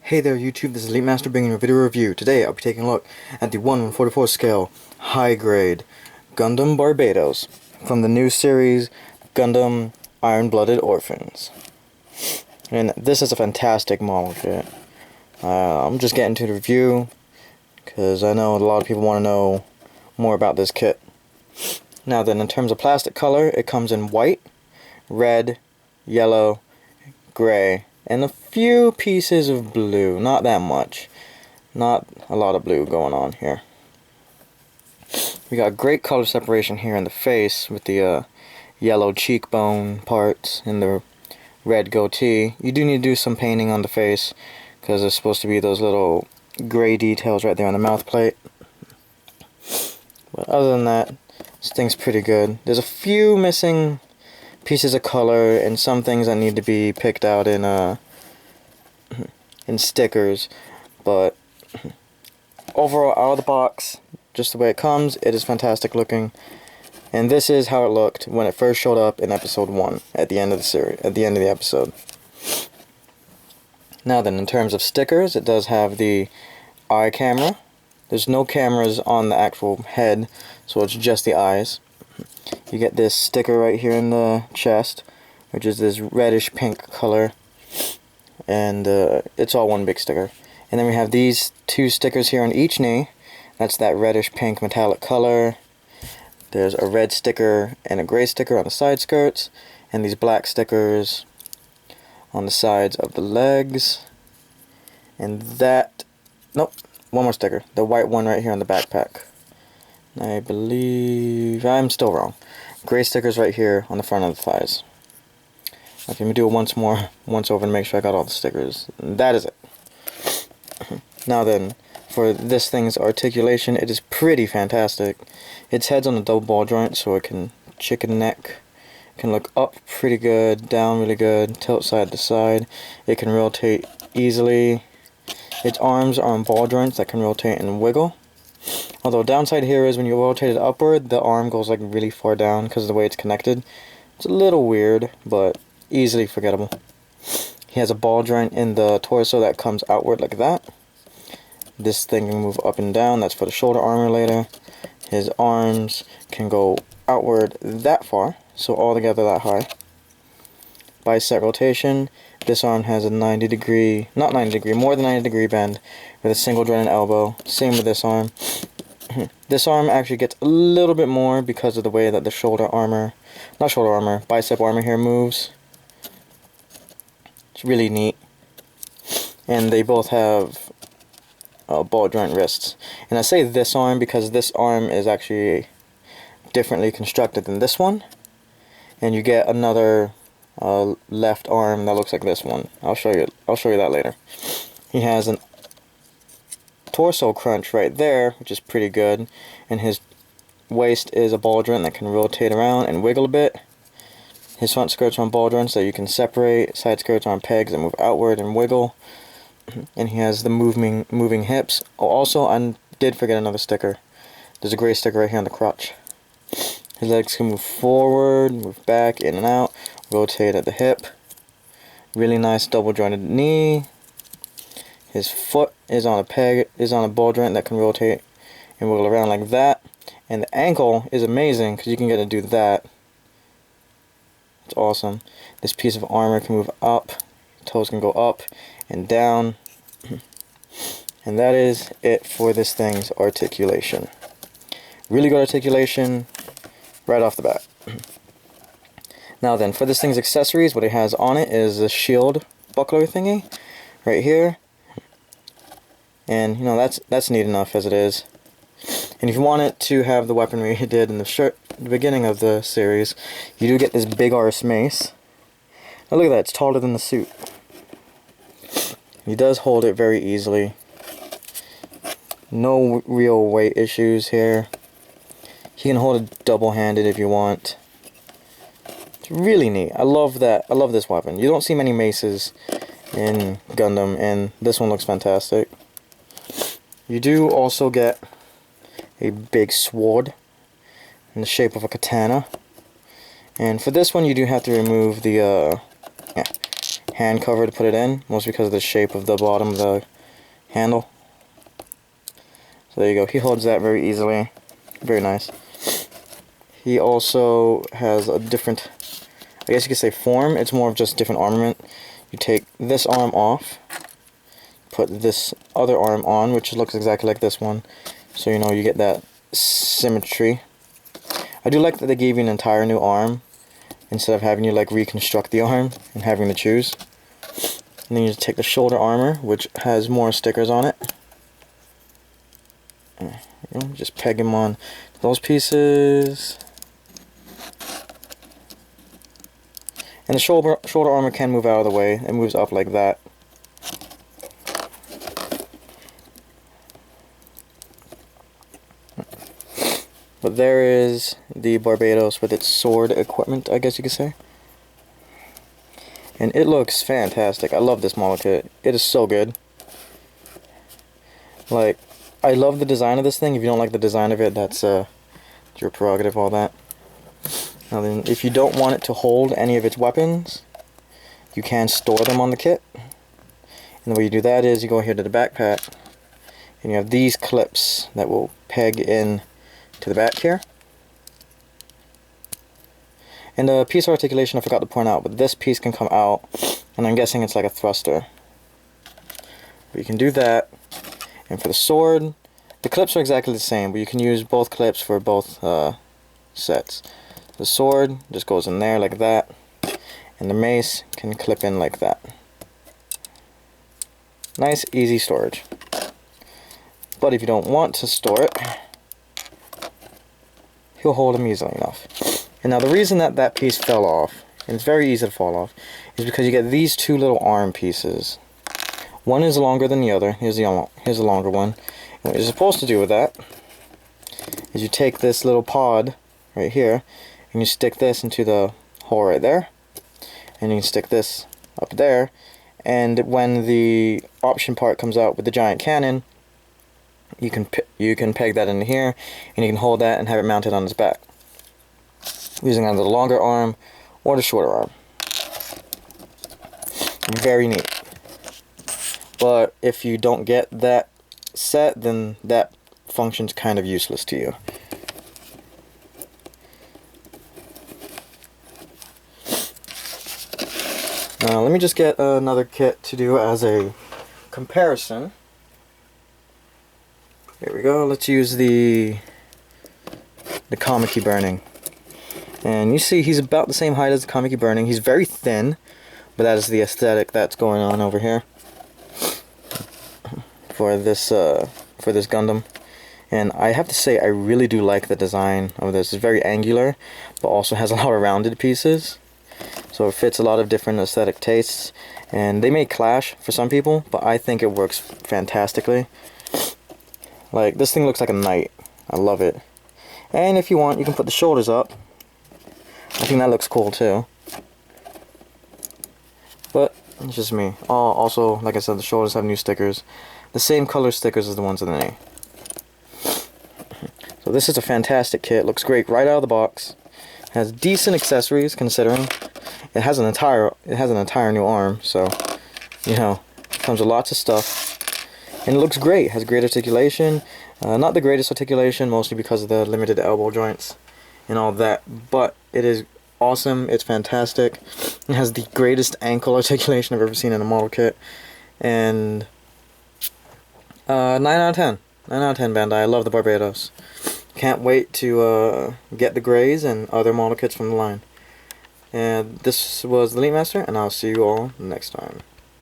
Hey there YouTube, this is Elite Master bringing you a video review. Today I'll be taking a look at the 1/144 scale high grade Gundam Barbatos from the new series Gundam Iron-Blooded Orphans. And this is a fantastic model kit. I'm just getting to the review because I know a lot of people want to know more about this kit. Now then, in terms of plastic color, it comes in white, red, yellow, gray, and a few pieces of blue. Not that much. Not a lot of blue going on here. We got great color separation here in the face with the yellow cheekbone parts and the red goatee. You do need to do some painting on the face because there's supposed to be those little gray details right there on the mouth plate. But other than that, this thing's pretty good. There's a few missing pieces of color and some things that need to be picked out in stickers, but overall, out of the box, just the way it comes, it is fantastic looking. And this is how it looked when it first showed up in episode 1 at the end of the series, at the end of the episode. Now then, in terms of stickers, it does have the eye camera. There's no cameras on the actual head, so it's just the eyes. You get this sticker right here in the chest, which is this reddish pink color, and it's all one big sticker. And then we have these two stickers here on each knee. That's that reddish pink metallic color. There's a red sticker and a gray sticker on the side skirts, and these black stickers on the sides of the legs. And that, nope, one more sticker, the white one right here on the backpack. I believe, I'm still wrong. Gray stickers right here on the front of the thighs. Okay, let me do it once over to make sure I got all the stickers. That is it. Now then, for this thing's articulation, it is pretty fantastic. Its head's on a double ball joint, so it can chicken neck. It can look up pretty good, down really good, tilt side to side. It can rotate easily. Its arms are on ball joints that can rotate and wiggle. Although downside here is when you rotate it upward, the arm goes like really far down because of the way it's connected. It's a little weird, but easily forgettable. He has a ball joint in the torso that comes outward like that. This thing can move up and down. That's for the shoulder armor later. His arms can go outward that far, so all together that high. Bicep rotation. This arm has a 90 degree, not 90 degree, more than 90 degree bend with a single jointed elbow. Same with this arm. This arm actually gets a little bit more because of the way that the bicep armor here moves. It's really neat. And they both have ball joint wrists. And I say this arm because this arm is actually differently constructed than this one. And you get another left arm that looks like this one. I'll show you that later. He has an torso crunch right there, which is pretty good, and his waist is a ball joint that can rotate around and wiggle a bit. His front skirts are on ball joints that you can separate. Side skirts are on pegs that move outward and wiggle. And he has the moving hips. Oh, also, I did forget another sticker. There's a gray sticker right here on the crotch. His legs can move forward, move back, in and out, rotate at the hip. Really nice double jointed knee. His foot is on a ball joint that can rotate and wiggle around like that. And the ankle is amazing because you can get to do that. It's awesome. This piece of armor can move up. Toes can go up and down. And that is it for this thing's articulation. Really good articulation right off the bat. Now then, for this thing's accessories, what it has on it is a shield buckler thingy right here. And, you know, that's neat enough as it is. And if you want it to have the weaponry it did in the beginning of the series, you do get this big arse mace. Now look at that, it's taller than the suit. He does hold it very easily. No real weight issues here. He can hold it double-handed if you want. It's really neat. I love that. I love this weapon. You don't see many maces in Gundam, and this one looks fantastic. You do also get a big sword in the shape of a katana. And for this one, you do have to remove the hand cover to put it in, mostly because of the shape of the bottom of the handle. So there you go. He holds that very easily. Very nice. He also has a different, I guess you could say, form. It's more of just different armament. You take this arm off, put this other arm on, which looks exactly like this one. So you know, you get that symmetry. I do like that they gave you an entire new arm instead of having you like reconstruct the arm and having to choose. And then you just take the shoulder armor, which has more stickers on it. There you go. Just peg him on those pieces. And the shoulder armor can move out of the way. It moves up like that. But there is the Barbatos with its sword equipment, I guess you could say. And it looks fantastic. I love this model kit. It is so good. Like, I love the design of this thing. If you don't like the design of it, that's your prerogative, all that. Now then, if you don't want it to hold any of its weapons, you can store them on the kit. And the way you do that is you go here to the backpack, and you have these clips that will peg in to the back here. And the piece of articulation I forgot to point out, but this piece can come out, and I'm guessing it's like a thruster. But you can do that. And for the sword, the clips are exactly the same, but you can use both clips for both sets. The sword just goes in there like that, and the mace can clip in like that. Nice, easy storage. But if you don't want to store it, he'll hold them easily enough. And now the reason that that piece fell off, and it's very easy to fall off, is because you get these two little arm pieces. One is longer than the other. Here's the longer one. And what you're supposed to do with that is you take this little pod right here, and you stick this into the hole right there, and you can stick this up there, and when the option part comes out with the giant cannon, you can peg that into here, and you can hold that and have it mounted on its back, using either the longer arm or the shorter arm. Very neat. But if you don't get that set, then that function's kind of useless to you. Now let me just get another kit to do as a comparison. Here we go. Let's use the Kamiki Burning. And you see he's about the same height as the Kamiki Burning. He's very thin, but that is the aesthetic that's going on over here for this Gundam. And I have to say, I really do like the design of this. It's very angular, but also has a lot of rounded pieces. So it fits a lot of different aesthetic tastes. And they may clash for some people, but I think it works fantastically. Like, this thing looks like a knight. I love it. And if you want, you can put the shoulders up. I think that looks cool too. But it's just me. Also, like I said, the shoulders have new stickers. The same color stickers as the ones on the knee. So this is a fantastic kit. Looks great right out of the box. Has decent accessories considering it has an entire new arm. So, you know, it comes with lots of stuff. And it looks great. It has great articulation. Not the greatest articulation, mostly because of the limited elbow joints and all that. But it is awesome. It's fantastic. It has the greatest ankle articulation I've ever seen in a model kit. And 9 out of 10. 9 out of 10, Bandai. I love the Barbatos. Can't wait to get the Greys and other model kits from the line. And this was the Elite Master, and I'll see you all next time.